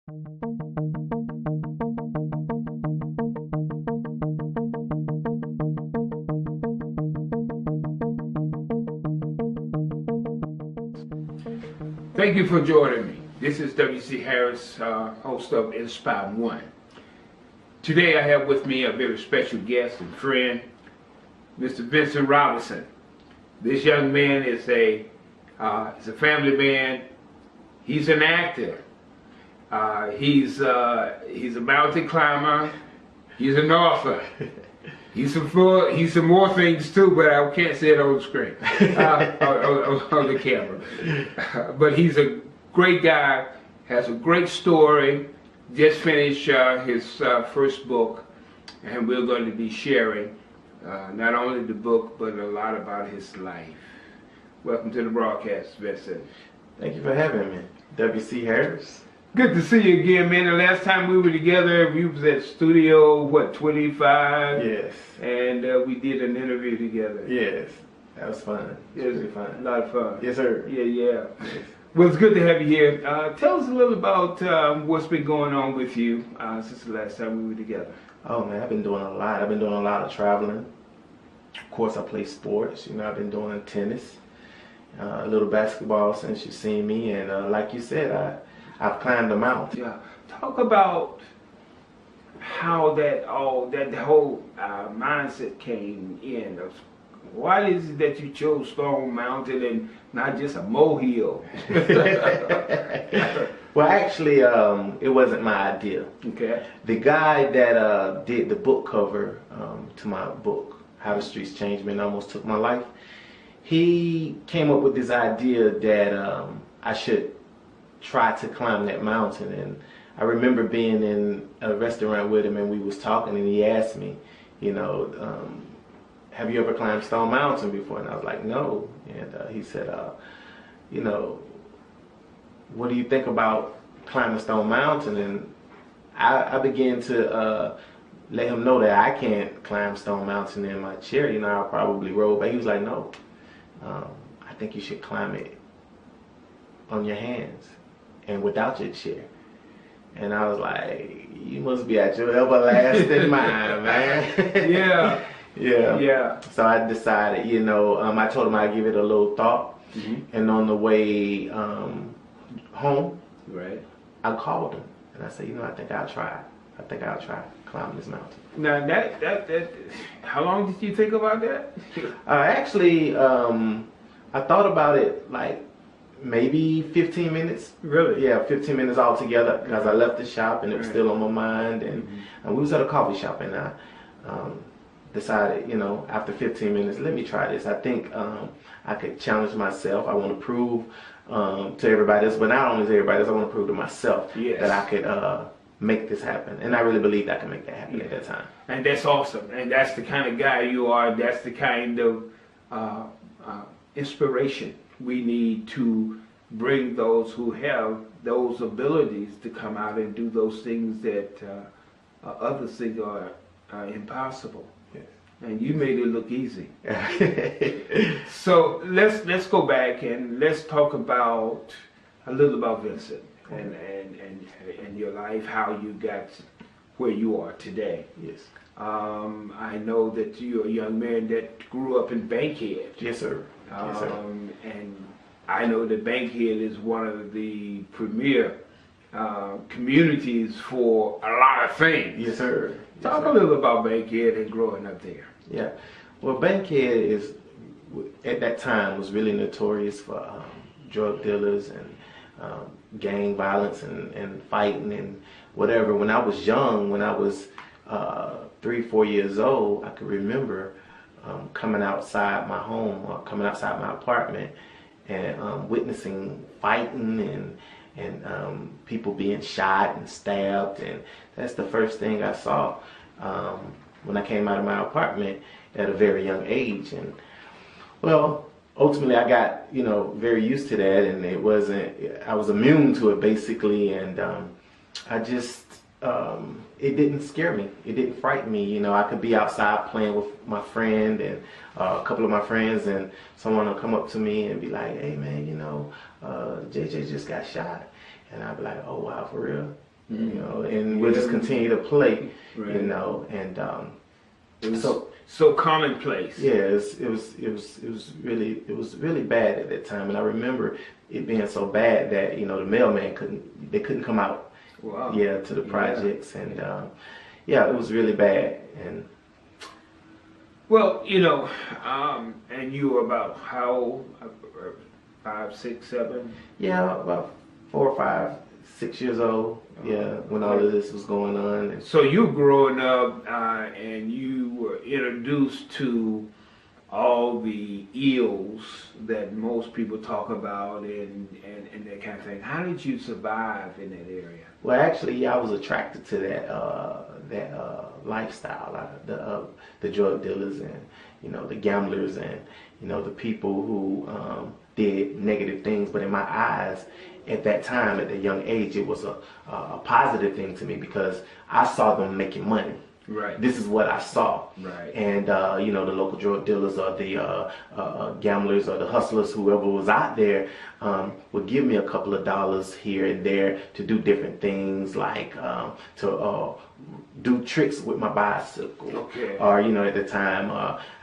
Thank you for joining me. This is W.C. Harris, host of Inspire One. Today I have with me a very special guest and friend, Mr. Vincent Robinson. This young man is a family man. He's an actor. He's a mountain climber. He's an author. He's some more things too, but I can't say it on the screen, on the camera. But he's a great guy, has a great story, just finished his first book, and we're going to be sharing not only the book, but a lot about his life. Welcome to the broadcast, Vincent. Thank you for having me. W.C. Harris. Good to see you again, man. The last time we were together, we was at Studio, 25? Yes. And we did an interview together. Yes. That was fun. It was really fun. A lot of fun. Yes, sir. Yeah. Yes. Well, it's good to have you here. Tell us a little about what's been going on with you since the last time we were together. Oh, man, I've been doing a lot. I've been doing a lot of traveling. Of course, I play sports. I've been doing tennis, a little basketball since you've seen me. And like you said, I've climbed a mountain. Yeah. Talk about how the whole mindset came in. Why is it that you chose Stone Mountain and not just a molehill? Well, actually, it wasn't my idea. Okay. The guy that did the book cover to my book, How the Streets Changed Me and Almost Took My Life, he came up with this idea that I should try to climb that mountain. And I remember being in a restaurant with him and we was talking and he asked me, have you ever climbed Stone Mountain before? And I was like, no. And he said, what do you think about climbing Stone Mountain? And I began to let him know that I can't climb Stone Mountain in my chair. I'll probably roll. But he was like, no, I think you should climb it on your hands and without your chair. And I was like, you must be at your everlasting mind, man. Yeah. Yeah. So I decided, I told him I'd give it a little thought. Mm-hmm. And on the way home, right, I called him and I said, I think I'll try climbing this mountain. Now that how long did you think about that? Actually, I thought about it like maybe 15 minutes. Really? Yeah, 15 minutes altogether because I left the shop and it was still on my mind. And we was at a coffee shop and I decided, after 15 minutes, let me try this. I think I could challenge myself. I want to prove to everybody else, but not only to everybody else, I want to prove to myself that I could make this happen. And I really believed I could make that happen at that time. And that's awesome. And that's the kind of guy you are. That's the kind of inspiration we need to bring those who have those abilities to come out and do those things that others think are impossible. Yes. And you made it look easy. So let's go back and let's talk about a little about Vincent and your life, how you got where you are today. Yes. I know that you're a young man that grew up in Bankhead. Yes, sir. Yes, sir. And I know that Bankhead is one of the premier communities for a lot of things. Yes, sir. Talk a little about Bankhead and growing up there. Yeah. Well, Bankhead at that time was really notorious for drug dealers and gang violence and fighting and whatever. When I was young, when I was 3-4 years old, I could remember coming outside my home or coming outside my apartment and witnessing fighting and people being shot and stabbed, and that's the first thing I saw when I came out of my apartment at a very young age. And well, ultimately I got very used to that, and I was immune to it basically, and I just it didn't scare me. It didn't frighten me. I could be outside playing with my friend and a couple of my friends, and someone will come up to me and be like, "Hey man, JJ just got shot," and I'd be like, "Oh wow, for real?" you know, and we'll just continue to play, Right. you know, and It was so so commonplace. yeah, it was really bad at that time, and I remember it being so bad that you know the mailman couldn't come out, Wow. yeah, to the Yeah. projects, and yeah, it was really bad, and Well, you know, and you were about how old? 5, 6, 7? yeah, about 4 or 5, 6 years old, yeah, when all of this was going on, and So you growing up, and you were introduced to all the ills that most people talk about and that kind of thing. How did you survive in that area? well, actually, yeah, I was attracted to that lifestyle, the drug dealers and you know the gamblers and you know the people who did negative things. But in my eyes, at that time, at a young age, it was a positive thing to me because I saw them making money. Right. This is what I saw. Right. And, you know, the local drug dealers or the gamblers or the hustlers, whoever was out there, would give me a couple of dollars here and there to do different things like to do tricks with my bicycle. Okay. Or, you know, at the time,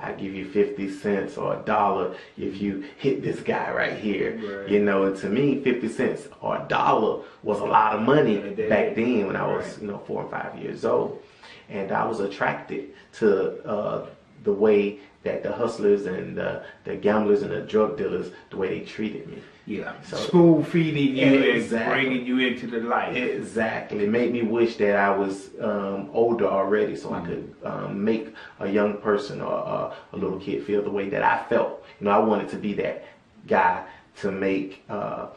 I give you 50 cents or $1 if you hit this guy right here. Right. You know, and to me, 50 cents or $1 was a lot of money Yeah, back then when I was, right. you know, 4 and 5 years old. And I was attracted to the way that the hustlers and the gamblers and the drug dealers, the way they treated me. Yeah. So- Spoon feeding you Exactly. and bringing you into the life. Exactly. It made me wish that I was older already so I could make a young person or a little kid feel the way that I felt. You know, I wanted to be that guy to make a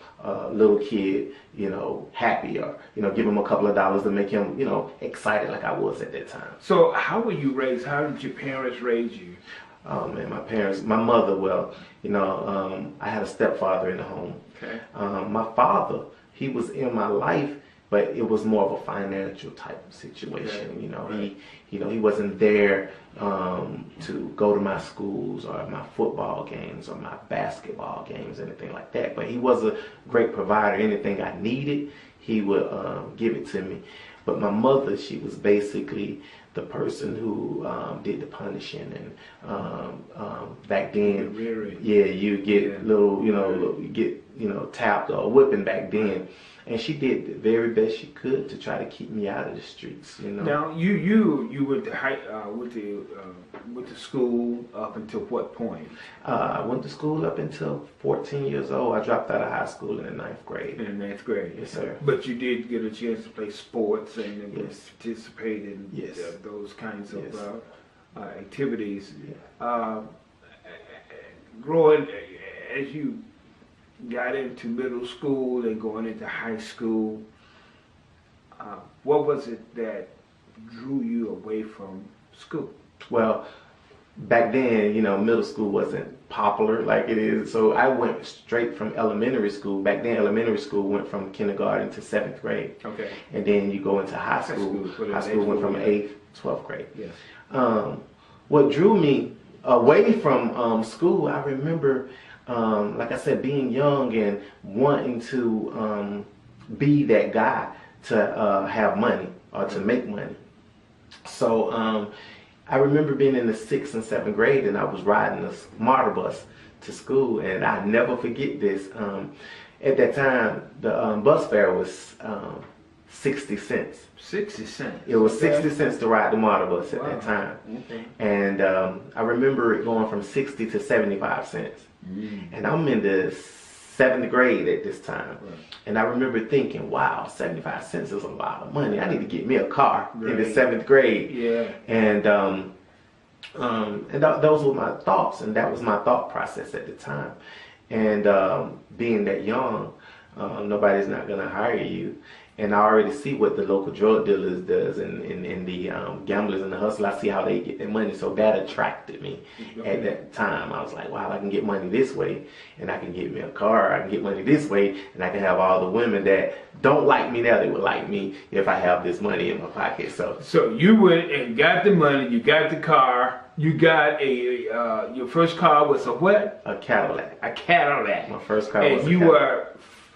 little kid, you know, happy or, you know, give him a couple of dollars to make him, you know, excited like I was at that time. So how were you raised? How did your parents raise you? Oh man, my mother, well, you know, I had a stepfather in the home. Okay. My father, he was in my life, but it was more of a financial type of situation. Okay. You know, Right. he wasn't there to go to my schools or my football games or my basketball games, anything like that. But he was a great provider. Anything I needed, he would give it to me. But my mother, she was basically the person who did the punishing, and back then, The rearing. yeah, you get Yeah. little, you know, you get, you know, tapped or whipping back then, and she did the very best she could to try to keep me out of the streets, you know. Now you went to went to school up until what point? I went to school up until 14 years old. I dropped out of high school in the 9th grade. In 9th grade. Yes, sir. But you did get a chance to play sports and Yes. participate in Yes. those kinds of Yes. activities. Yeah. Growing as you got into middle school and going into high school, what was it that drew you away from school? Well, back then, you know, middle school wasn't popular like it is. So I went straight from elementary school. Back then, elementary school went from kindergarten to 7th grade. Okay. And then you go into high school. school, High school went from 8th, 12th grade. Yes. What drew me away from school, I remember, like I said, being young and wanting to be that guy to have money or to make money. So I remember being in the 6th and 7th grade, and I was riding a MARTA bus to school, and I never forget this. At that time, the bus fare was 60 cents. 60 cents. It was Okay. 60 cents to ride the MARTA bus at Wow. that time. Okay. And I remember it going from 60 to 75 cents. And I'm in the 7th grade at this time. Right. And I remember thinking, wow, 75 cents is a lot of money. I need to get me a car in the Right. 7th grade. Yeah. And those were my thoughts, and that was my thought process at the time. And being that young, nobody's not going to hire you. And I already see what the local drug dealers does and the gamblers and the hustlers. I see how they get their money. So that attracted me at that time. I was like, wow, I can get money this way, and I can get me a car. I can get money this way, and I can have all the women that don't like me now, they would like me if I have this money in my pocket. So you went and got the money, you got the car, you got your first car was a what? A Cadillac. A Cadillac. My first car was And a you Cadillac. were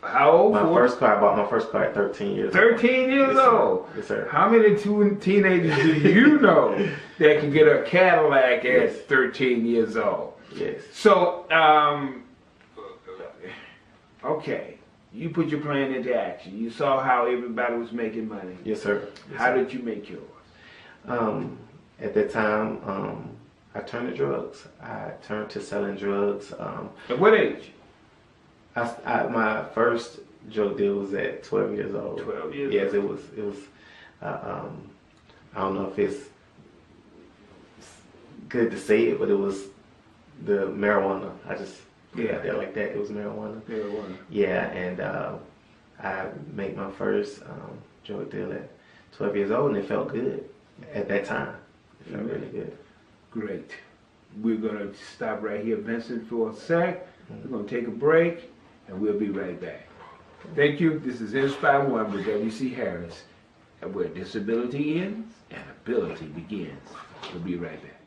How old? I bought my first car at 13 years old. 13 years Yes, sir. old. Yes, sir. How many teenagers do you know that can get a Cadillac at Yes. 13 years old? Yes. So, okay, you put your plan into action. You saw how everybody was making money. Yes, sir. Yes, How sir. did you make yours? At that time, I turned to drugs. I turned to selling drugs. At what age? My first drug deal was at 12 years old. 12 years Yes, old. it was. I don't know if it's good to say it, but it was the marijuana. I just put it out there like that. It was marijuana. Marijuana. Yeah, and I made my first drug deal at 12 years old, and it felt good at that time. It felt really good. Great. We're going to stop right here, Vincent, for a sec. We're going to take a break, and we'll be right back. Thank you. This is Inspire One with W.C. Harris, where disability ends and ability begins. We'll be right back.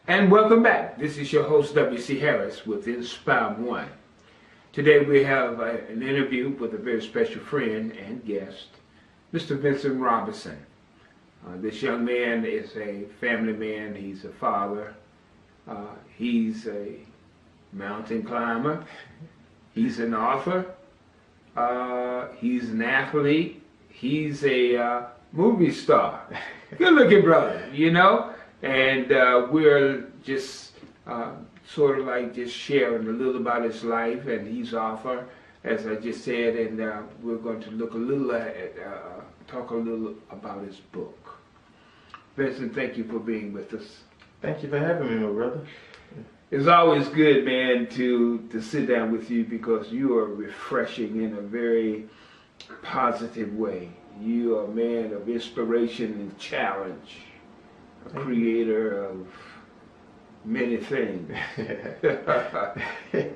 And welcome back. This is your host, W.C. Harris, with Inspire One. Today we have an interview with a very special friend and guest, Mr. Vincent Robinson. This young man is a family man. He's a father. He's a mountain climber. He's an author. He's an athlete. He's a movie star. Good looking brother, you know? And we're just sort of like just sharing a little about his life, and he's author, as I just said, and we're going to look a little at, talk a little about his book. Vincent, thank you for being with us. Thank you for having me, my brother. It's always good, man, to sit down with you because you are refreshing in a very positive way. You are a man of inspiration and challenge, a creator of many things. I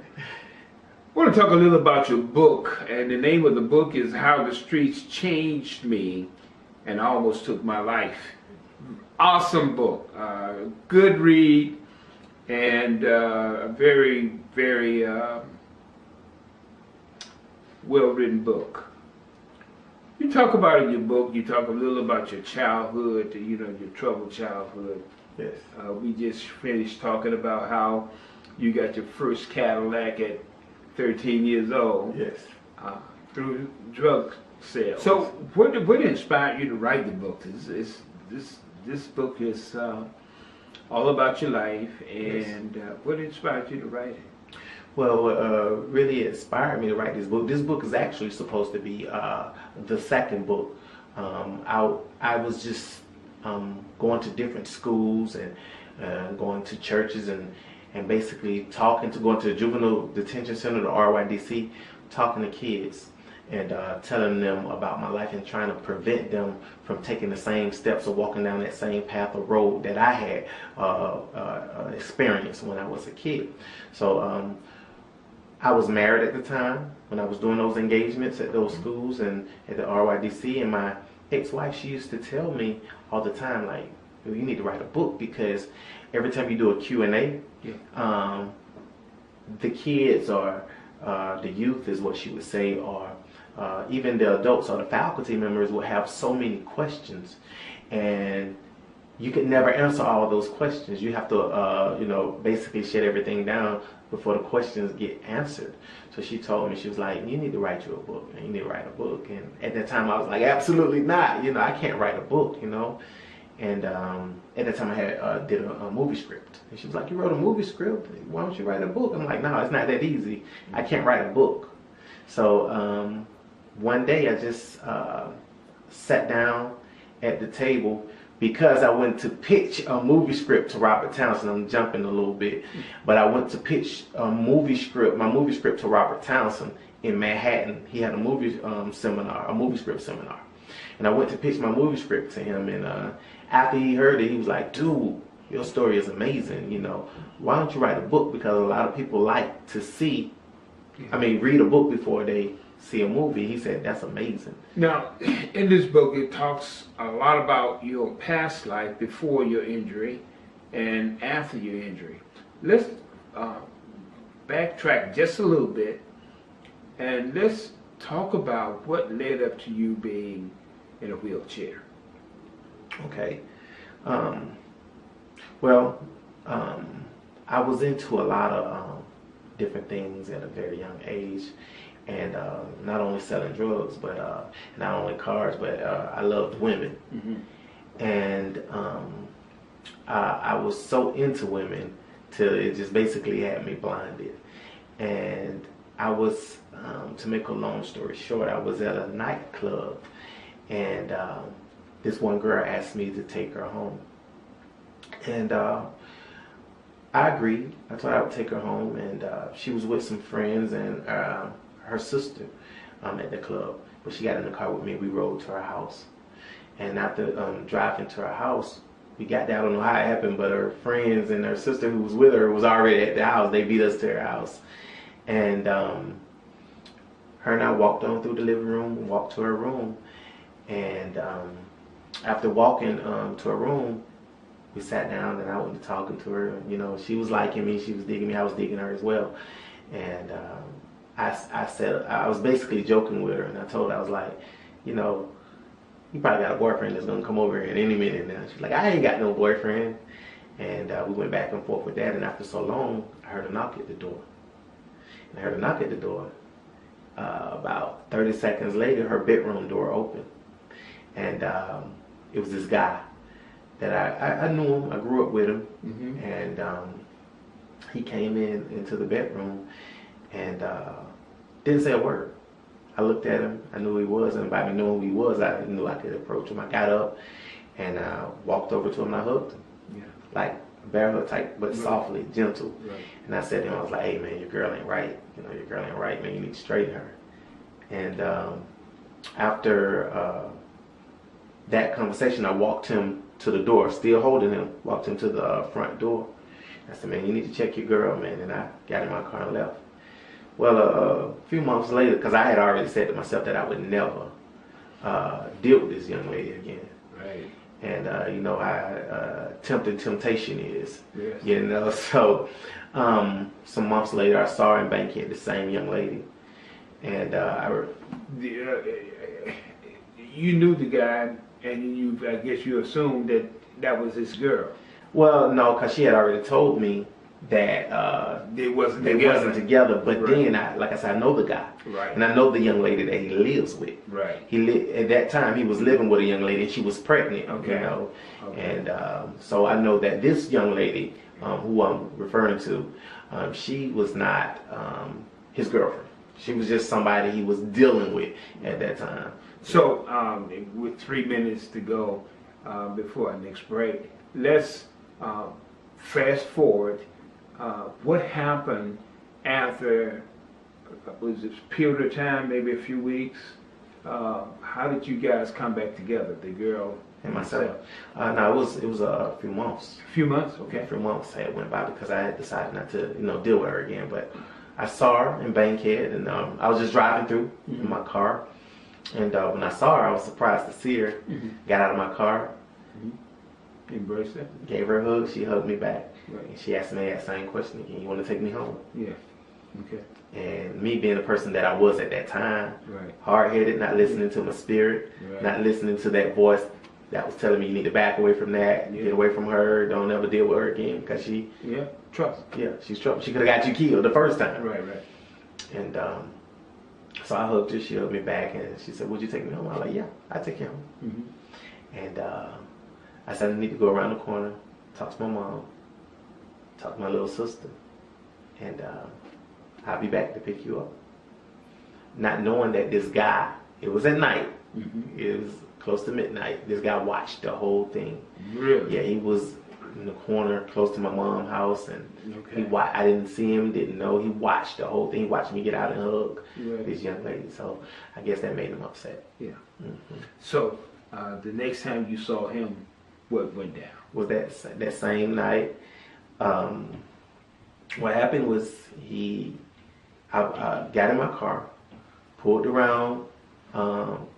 want to talk a little about your book, and the name of the book is How the Streets Changed Me and Almost Took My Life. Awesome book, good read, and a very, very well-written book. You talk about in your book, you talk a little about your childhood, you know, your troubled childhood. Yes. We just finished talking about how you got your first Cadillac at 13 years old. Yes. Through drug sales. So what inspired you to write the book? This book is all about your life, and what inspired you to write it? Well, what really inspired me to write this book is actually supposed to be the second book. I was just going to different schools and going to churches and basically going to the juvenile detention center, the RYDC, talking to kids and telling them about my life and trying to prevent them from taking the same steps or walking down that same path or road that I had experienced when I was a kid. So I was married at the time when I was doing those engagements at those schools and at the RYDC, and my ex-wife, she used to tell me all the time, like, you need to write a book, because every time you do a Q&A, the kids or the youth is what she would say, or even the adults or the faculty members would have so many questions, and you could never answer all of those questions. You have to, basically shut everything down before the questions get answered. So she told me, she was like, you need to write you a book, and you need to write a book. And at that time I was like, absolutely not, I can't write a book, And at that time I had did a movie script. And she was like, you wrote a movie script, why don't you write a book? I'm like, no, it's not that easy. I can't write a book. So one day I just sat down at the table, because I went to pitch a movie script to Robert Townsend. I'm jumping a little bit, but I went to pitch my movie script to Robert Townsend in Manhattan. He had a movie seminar, a movie script seminar. And I went to pitch my movie script to him, and after he heard it, he was like, dude, your story is amazing, why don't you write a book? Because a lot of people like to read a book before they see a movie. He said, that's amazing. Now, in this book, it talks a lot about your past life before your injury and after your injury. Let's backtrack just a little bit And let's talk about what led up to you being in a wheelchair. Okay. Um, well, I was into a lot of different things at a very young age, and not only selling drugs, but not only cars, but I loved women, and I was so into women till it just basically had me blinded, and I was, to make a long story short, I was at a nightclub, and this one girl asked me to take her home, and I agreed. I thought I would take her home, and she was with some friends and her sister at the club. But she got in the car with me. We rode to her house, and after driving to her house, we got there. I don't know how it happened, but her friends and her sister who was with her was already at the house. They beat us to her house, and her and I walked on through the living room, walked to her room, and after walking to her room, we sat down and I went to talking to her. You know, she was liking me, she was digging me, I was digging her as well. And I said, I was basically joking with her, and I told her, I was like, you know, you probably got a boyfriend that's gonna come over here in any minute now. She's like, I ain't got no boyfriend. And we went back and forth with that, and after so long, I heard a knock at the door. And I heard a knock at the door. About 30 seconds later, her bedroom door opened. And it was this guy that I knew him, I grew up with him, and he came into the bedroom and didn't say a word. I looked at him, I knew who he was, and by me knowing who he was, I knew I could approach him. I got up and walked over to him and I hugged him, like a bear hug type, but softly, gentle. And I said to him, I was like, hey man, your girl ain't right. You know, your girl ain't right, man, you need to straighten her. And after that conversation, I walked him to the door, still holding him, walked him to the front door. I said, man, you need to check your girl, man. And I got in my car and left. Well, a few months later, because I had already said to myself that I would never deal with this young lady again. Right. And you know how temptation is. Yes. You know, so some months later, I saw her in Bankhead, the same young lady. And you knew the guy, and I guess you assumed that that was his girl. Well, no, because she had already told me that They wasn't together. But Right. then, like I said, I know the guy, Right. and I know the young lady that he lives with. Right. At that time, he was living with a young lady, and she was pregnant. Okay. You know, Okay. and so I know that this young lady, who I'm referring to, she was not his girlfriend. She was just somebody he was dealing with at that time. So, with 3 minutes to go before our next break, let's fast forward. What happened after, was it a period of time, maybe a few weeks? How did you guys come back together, the girl And myself. No, it was a few months. A few months, okay. A few months had went by because I had decided not to, deal with her again. But I saw her in Bankhead, and I was just driving through in my car. And when I saw her, I was surprised to see her. Got out of my car, Embrace her? gave her a hug. She hugged me back. Right. And she asked me that same question again. You want to take me home? Yeah. Okay. And me being the person that I was at that time, Right. hard-headed, not listening to my spirit, Right. not listening to that voice that was telling me you need to back away from that, Yeah. get away from her, don't ever deal with her again, because Yeah. Trust. she's trouble. She could have got you killed the first time. Right. Right. And so I hugged her, she hugged me back, and she said, would you take me home? I was like, yeah, I'll take you home. And I said, I need to go around the corner, talk to my mom, talk to my little sister, and I'll be back to pick you up. Not knowing that this guy, it was at night, it was close to midnight, this guy watched the whole thing. Really? Yeah, he was in the corner close to my mom's house, and Okay. I didn't see him, didn't know. He watched the whole thing. He watched me get out and hug Right. this young lady. So I guess that made him upset. Yeah. So the next time you saw him, what went down? Was that same night? What happened was I got in my car, pulled around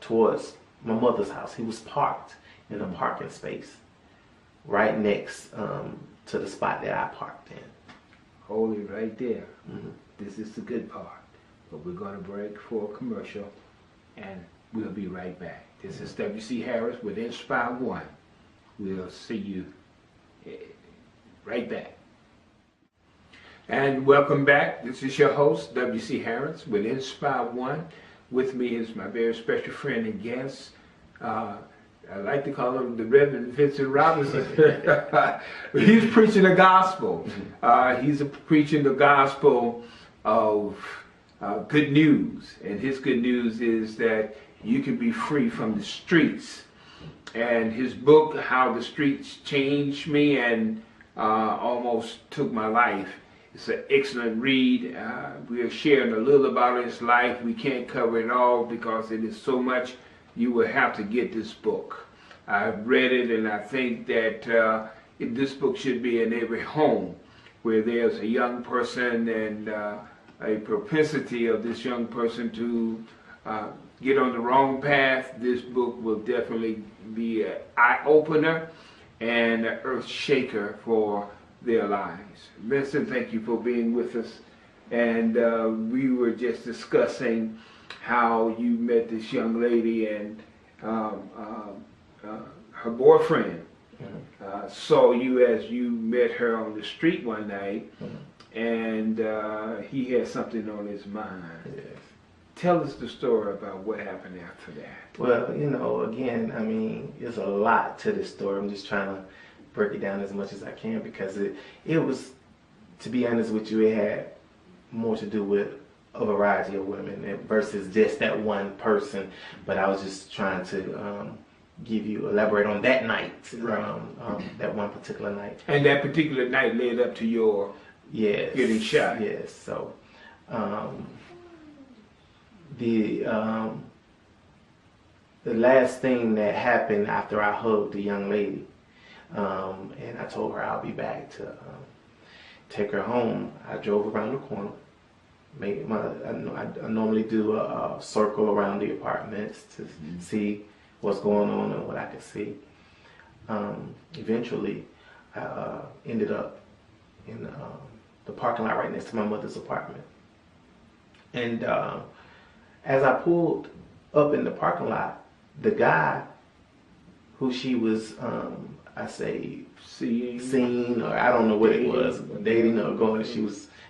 towards my mother's house. He was parked in a parking space right next to the spot that I parked in. Hold it right there. This is the good part. but we're going to break for a commercial, and we'll be right back. This is W.C. Harris with Inspire One. We'll see you right back. And welcome back. This is your host, W.C. Harris with Inspire One. With me is my very special friend and guest. I like to call him the Reverend Vincent Robinson. He's preaching the gospel. He's preaching the gospel of good news. And his good news is that you can be free from the streets. And his book, How the Streets Changed Me and Almost Took My Life, it's an excellent read. We are sharing a little about his life. We can't cover it all because it is so much. You will have to get this book. I've read it, and I think that this book should be in every home where there's a young person and a propensity of this young person to get on the wrong path. This book will definitely be an eye-opener and an earth shaker for their lives. Vincent, thank you for being with us. And we were just discussing how you met this young lady, and her boyfriend saw you as you met her on the street one night, and he had something on his mind. Yes. Tell us the story about what happened after that. Well, you know, again, I mean, there's a lot to this story. I'm just trying to break it down as much as I can because it was, to be honest with you, it had more to do with a variety of women versus just that one person. But I was just trying to elaborate on that night, that one particular night. And that particular night led up to your getting shot. Yes. So the last thing that happened after I hugged the young lady, and I told her I'll be back to take her home, I drove around the corner. I normally do a circle around the apartments to see what's going on and what I could see. Eventually, I ended up in the parking lot right next to my mother's apartment. And as I pulled up in the parking lot, the guy who she was, seeing, or I don't know what it was, dating or going,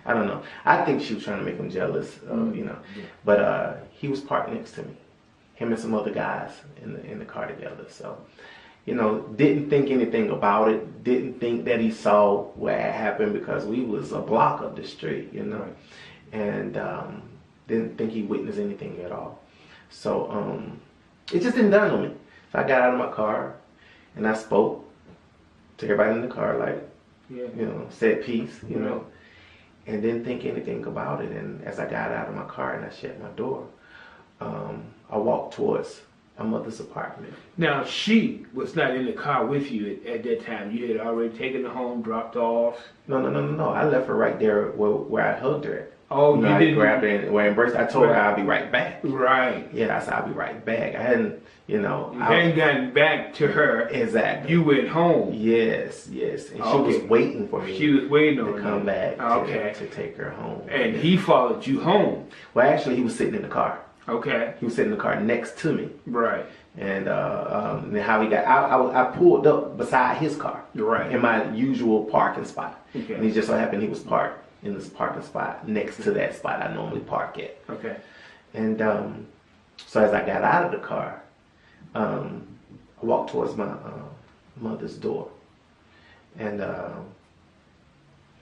I don't know. I think she was trying to make him jealous, you know. But he was parked next to me, him and some other guys in the car together. So, you know, didn't think anything about it. Didn't think that he saw what had happened because we was a block up the street, you know. And didn't think he witnessed anything at all. So it just didn't dawn on me. So I got out of my car and I spoke to everybody in the car, like, you know, said peace, you know. And didn't think anything about it. And as I got out of my car and I shut my door, I walked towards my mother's apartment. Now, she was not in the car with you at that time. You had already taken her home, dropped off. No. I left her right there where I hugged her at. Oh, you know, you didn't? I grabbed her and embraced. I told her I'll be right back. Right. Yeah, I said I'll be right back. I hadn't, you know. You hadn't gotten back to her. Exactly. You went home. Yes. And she was waiting for me. She was waiting on to come back to take her home. And he followed you home. Well, actually, he was sitting in the car. Okay. He was sitting in the car next to me. Right. And how he got, I pulled up beside his car. Right. In my usual parking spot. Okay. And he just so happened he was parked in this parking spot next to that spot I normally park at. Okay. And so as I got out of the car, I walked towards my mother's door. And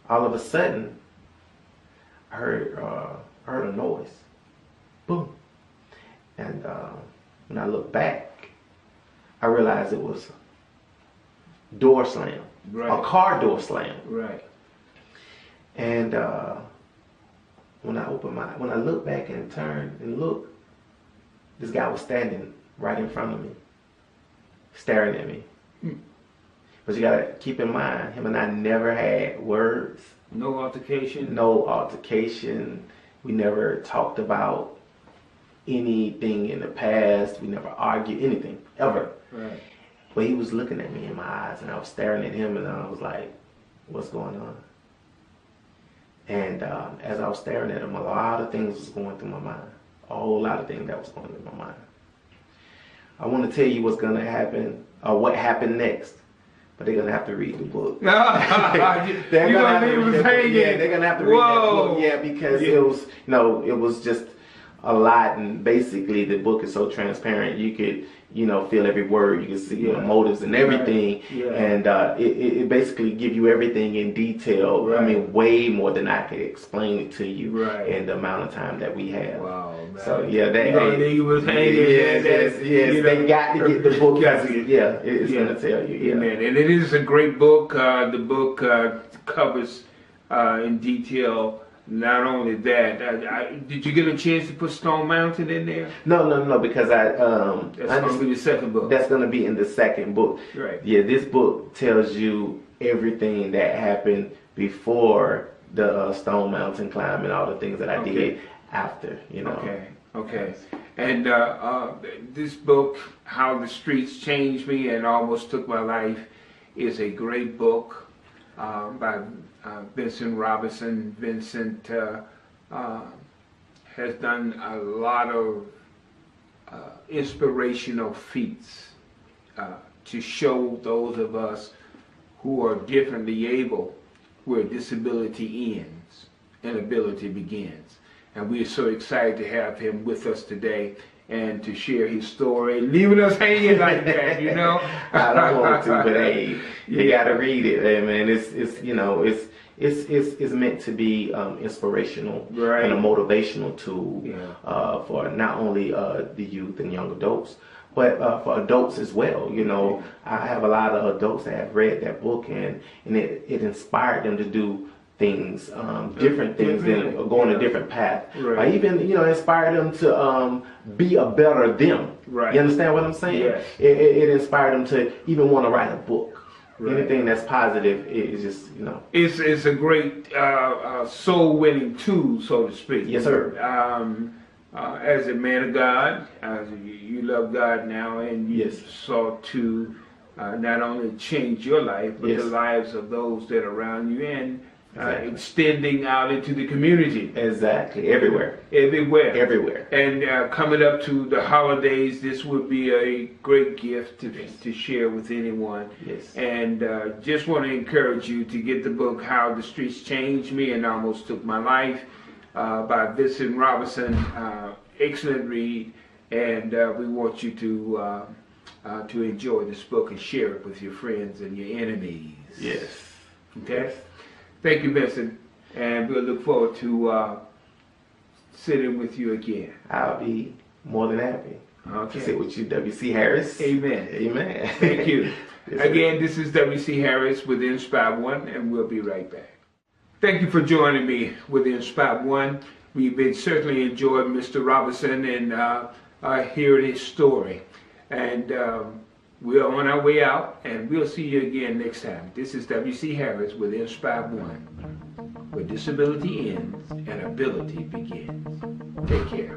all of a sudden, I heard a noise. Boom. And when I looked back, I realized it was door slam. Right. A car door slam. Right. And when I looked back and turned and looked, this guy was standing right in front of me, staring at me. But you gotta keep in mind, him and I never had words. No altercation? No altercation. We never talked about anything in the past. We never argued anything, ever. Right. But he was looking at me in my eyes, and I was staring at him, and I was like, what's going on? And as I was staring at him, a lot of things was going through my mind. A whole lot of things that was going through my mind. I want to tell you what's going to happen, or what happened next, but they're going to have to read the book. They're gonna have to read that book. Yeah, they're going to have to read that book. Yeah, because it was, it was just a lot, and basically the book is so transparent. You could, feel every word. You can see the motives and everything. Right. Yeah. And it basically give you everything in detail. Right. I mean, way more than I could explain it to you right. in the amount of time that we have. Wow, man. So yeah, they was hanging. Yes, they got to get the book. It's going to tell you. Yeah. Amen. And it is a great book. The book covers in detail. Not only that, did you get a chance to put Stone Mountain in there? No, because that's going to be the second book. That's going to be in the second book. Right. Yeah, this book tells you everything that happened before the Stone Mountain climb and all the things that I did after. Okay. And this book, How the Streets Changed Me and Almost Took My Life, is a great book by Vincent Robinson. Vincent has done a lot of inspirational feats to show those of us who are differently able where disability ends and ability begins. And we are so excited to have him with us today and to share his story, leaving us hanging like that, I don't want to, but hey, you gotta read it, man. It's meant to be inspirational and a motivational tool for not only the youth and young adults, but for adults as well. I have a lot of adults that have read that book, and it inspired them to do things, different things, and go on a different path. Right. I even, inspired them to be a better them. Right. You understand what I'm saying? Yes. It inspired them to even want to write a book. Right. Anything that's positive is just, It's a great soul-winning tool, so to speak. Yes, sir. As a man of God, you love God now, and you sought to not only change your life, but the lives of those that are around you, and extending out into the community. Exactly. Everywhere. And coming up to the holidays, this would be a great gift to share with anyone. Yes. And just want to encourage you to get the book, How the Streets Changed Me and Almost Took My Life, by Vincent Robinson. Excellent read. And we want you to enjoy this book and share it with your friends and your enemies. Yes. Okay? Yes. Thank you, Vincent, and we'll look forward to sitting with you again. I'll be more than happy to sit with you, W.C. Harris. Amen. Amen. Thank you. Again, this is W.C. Harris with Inspire One, and we'll be right back. Thank you for joining me with Inspire One. We've been certainly enjoying Mr. Robinson and hearing his story. And we're on our way out, and we'll see you again next time. This is W.C. Harris with Inspire One, where disability ends and ability begins. Take care.